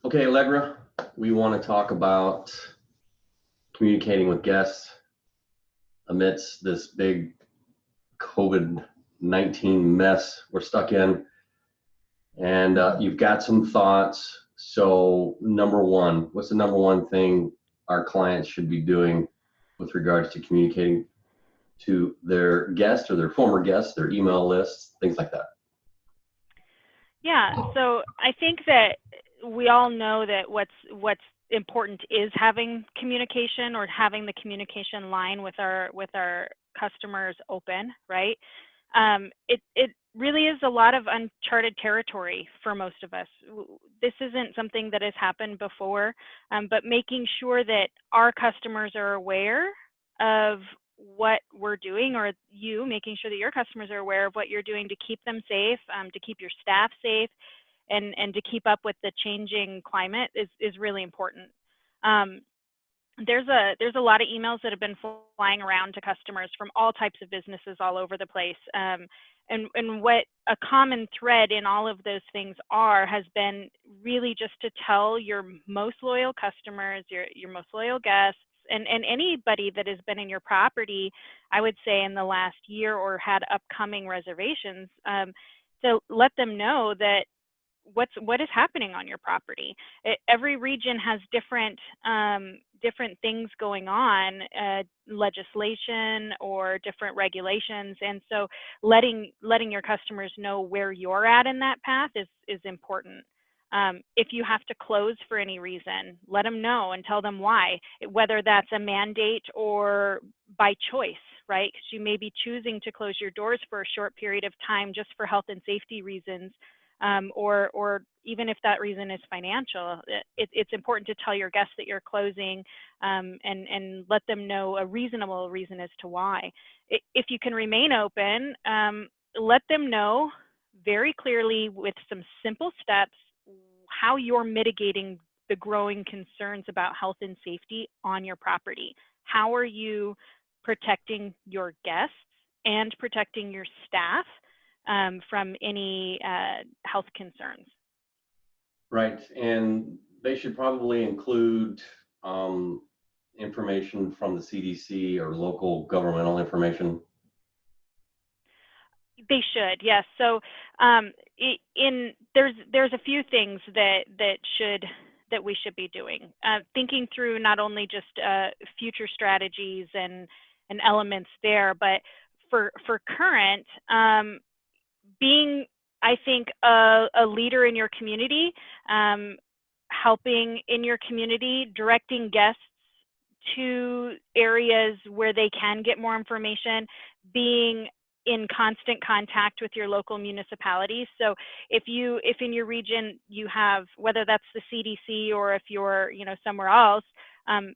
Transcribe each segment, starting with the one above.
Okay, Allegra, we want to talk about communicating with guests amidst this big COVID-19 mess we're stuck in. And you've got some thoughts. So, number one, what's the number one thing our clients should be doing with regards to communicating to their guests or their former guests, their email lists, things like that? Yeah, so I think that we all know that what's important is having communication or having the communication line with our customers open, right? It really is a lot of uncharted territory for most of us. This isn't something that has happened before, but making sure that our customers are aware of what we're doing, or you making sure that your customers are aware of what you're doing to keep them safe, to keep your staff safe, and to keep up with the changing climate is really important. Um, there's a lot of emails that have been flying around to customers from all types of businesses all over the place. And what a common thread in all of those things has been really just to tell your most loyal customers, your most loyal guests, and anybody that has been in your property, I would say in the last year or had upcoming reservations, to let them know that what is happening on your property. Every region has different things going on, legislation or different regulations, and so letting your customers know where you're at in that path is important. If you have to close for any reason, let them know and tell them why, whether that's a mandate or by choice, right? Because you may be choosing to close your doors for a short period of time just for health and safety reasons, or even if that reason is financial. It's important to tell your guests that you're closing, and let them know a reasonable reason as to why. If you can remain open, let them know very clearly with some simple steps how you're mitigating the growing concerns about health and safety on your property. How are you protecting your guests and protecting your staff from any health concerns? Right. And they should probably include um, information from the CDC or local governmental information. They should, yes. So, there's a few things that we should be doing. Thinking through not only just future strategies and elements there, but for current, being, I think, a leader in your community, helping in your community, directing guests to areas where they can get more information, being in constant contact with your local municipalities. So if in your region you have, whether that's the CDC or if you're somewhere else, um,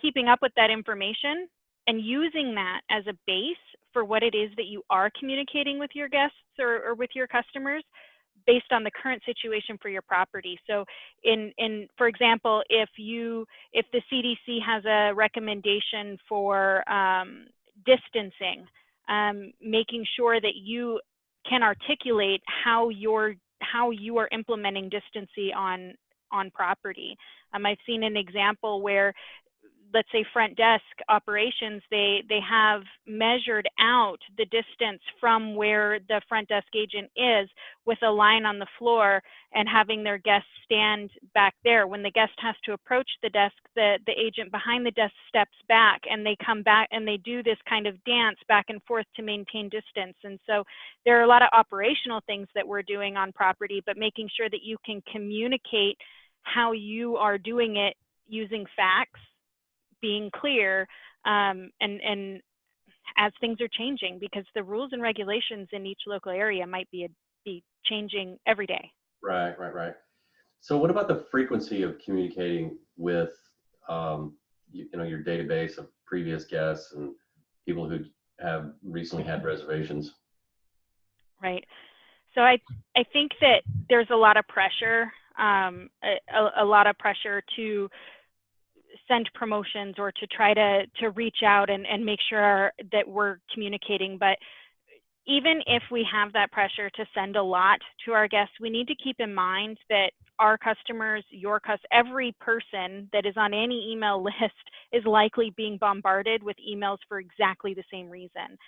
keeping up with that information and using that as a base for what it is that you are communicating with your guests or with your customers based on the current situation for your property. So for example, if the CDC has a recommendation for distancing, making sure that you can articulate how you are implementing distancing on property. I've seen an example where, let's say, front desk operations, they have measured out the distance from where the front desk agent is with a line on the floor and having their guests stand back there. When the guest has to approach the desk, the agent behind the desk steps back and they come back and they do this kind of dance back and forth to maintain distance. And so there are a lot of operational things that we're doing on property, but making sure that you can communicate how you are doing it using facts, being clear, and as things are changing, because the rules and regulations in each local area might be changing every day. Right, right, right. So what about the frequency of communicating with your database of previous guests and people who have recently had reservations? Right. So I think that there's a lot of pressure, a lot of pressure to send promotions or to try to reach out and make sure that we're communicating. But even if we have that pressure to send a lot to our guests, we need to keep in mind that our customers, every person that is on any email list is likely being bombarded with emails for exactly the same reason.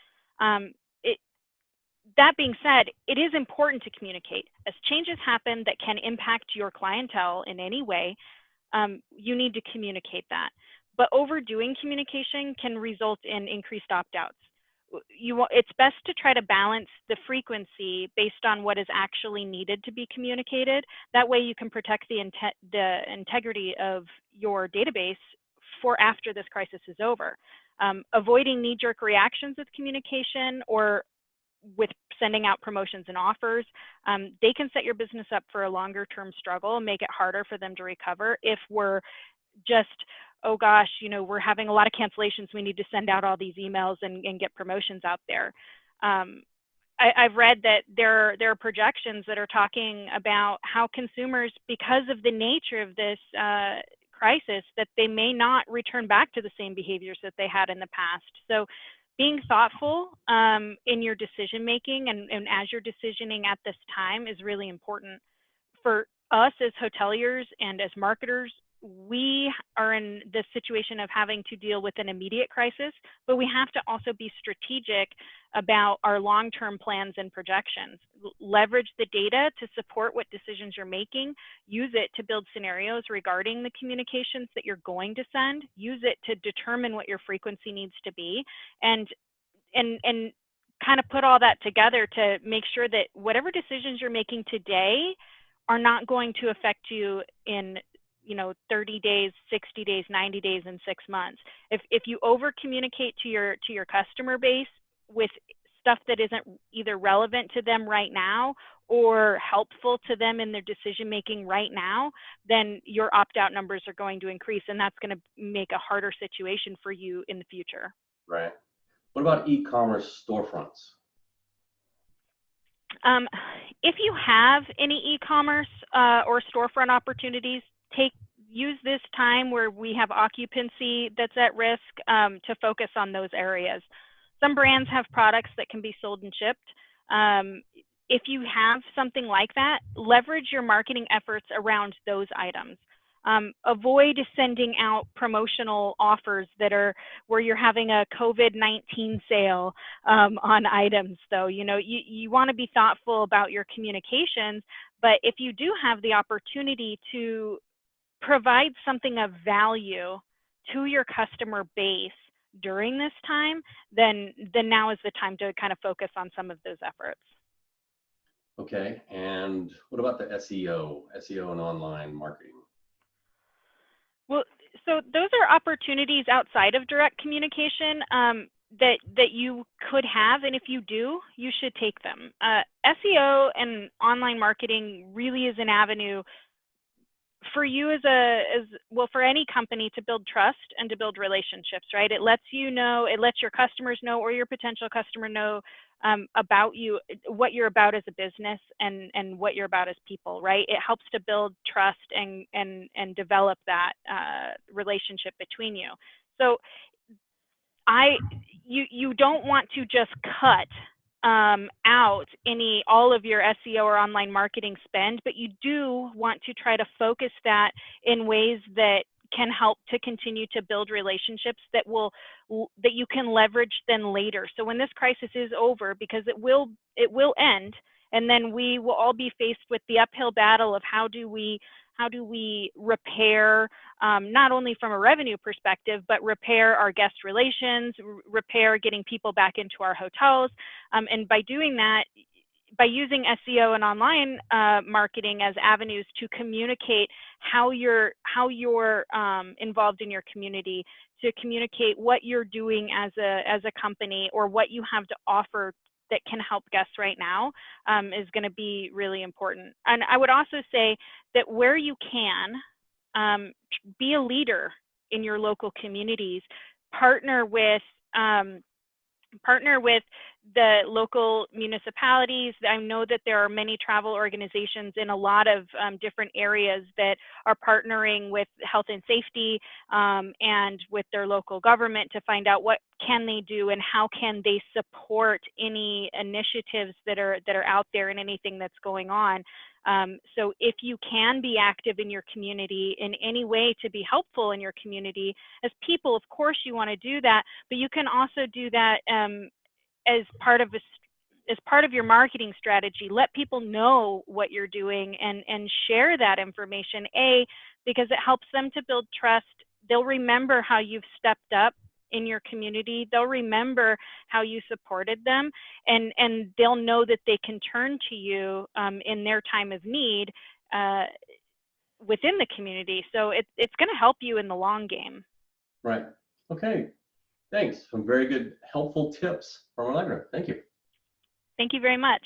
That being said, it is important to communicate. As changes happen that can impact your clientele in any way, you need to communicate that. But overdoing communication can result in increased opt-outs. It's best to try to balance the frequency based on what is actually needed to be communicated. That way you can protect the integrity of your database for after this crisis is over. Avoiding knee-jerk reactions with communication or with sending out promotions and offers, they can set your business up for a longer term struggle and make it harder for them to recover if we're just, oh gosh, you know, we're having a lot of cancellations, we need to send out all these emails and get promotions out there. I've read that there are projections that are talking about how consumers, because of the nature of this crisis, that they may not return back to the same behaviors that they had in the past. So being thoughtful in your decision making and as you're decisioning at this time is really important. For us as hoteliers and as marketers, we are in the situation of having to deal with an immediate crisis, but we have to also be strategic about our long-term plans and projections. Leverage the data to support what decisions you're making. Use it to build scenarios regarding the communications that you're going to send. Use it to determine what your frequency needs to be, and kind of put all that together to make sure that whatever decisions you're making today are not going to affect you in 30 days, 60 days, 90 days, and 6 months. If you over communicate to your customer base with stuff that isn't either relevant to them right now or helpful to them in their decision making right now, then your opt-out numbers are going to increase, and that's going to make a harder situation for you in the future. Right. What about e-commerce storefronts? If you have any e-commerce or storefront opportunities, use this time where we have occupancy that's at risk to focus on those areas. Some brands have products that can be sold and shipped. If you have something like that, leverage your marketing efforts around those items. Avoid sending out promotional offers that are where you're having a COVID-19 sale on items, though. You want to be thoughtful about your communications, but if you do have the opportunity to provide something of value to your customer base during this time, then now is the time to kind of focus on some of those efforts. Okay, and what about the SEO and online marketing? Well, so those are opportunities outside of direct communication that you could have, and if you do, you should take them. SEO and online marketing really is an avenue for you for any company to build trust and to build relationships, right? It lets your customers know, or your potential customer know about you, what you're about as a business and what you're about as people, right? It helps to build trust and develop that relationship between you. So you don't want to just cut out all of your SEO or online marketing spend, but you do want to try to focus that in ways that can help to continue to build relationships that you can leverage then later. So when this crisis is over, because it will end, and then we will all be faced with the uphill battle of how do we repair, not only from a revenue perspective, but repair our guest relations, repair getting people back into our hotels. And by doing that, by using SEO and online marketing as avenues to communicate how you're involved in your community, to communicate what you're doing as a company or what you have to offer that can help guests right now, is going to be really important. And I would also say that where you can, be a leader in your local communities, partner with the local municipalities. I know that there are many travel organizations in a lot of different areas that are partnering with health and safety and with their local government to find out what can they do and how can they support any initiatives that are out there and anything that's going on. So if you can be active in your community in any way to be helpful in your community, as people, of course you want to do that, but you can also do that as part of your marketing strategy. Let people know what you're doing and share that information, because it helps them to build trust. They'll remember how you've stepped up in your community. They'll remember how you supported them, and they'll know that they can turn to you in their time of need within the community. So it's going to help you in the long game. Right. Okay. Thanks. Some very good, helpful tips from Allegra. Thank you. Thank you very much.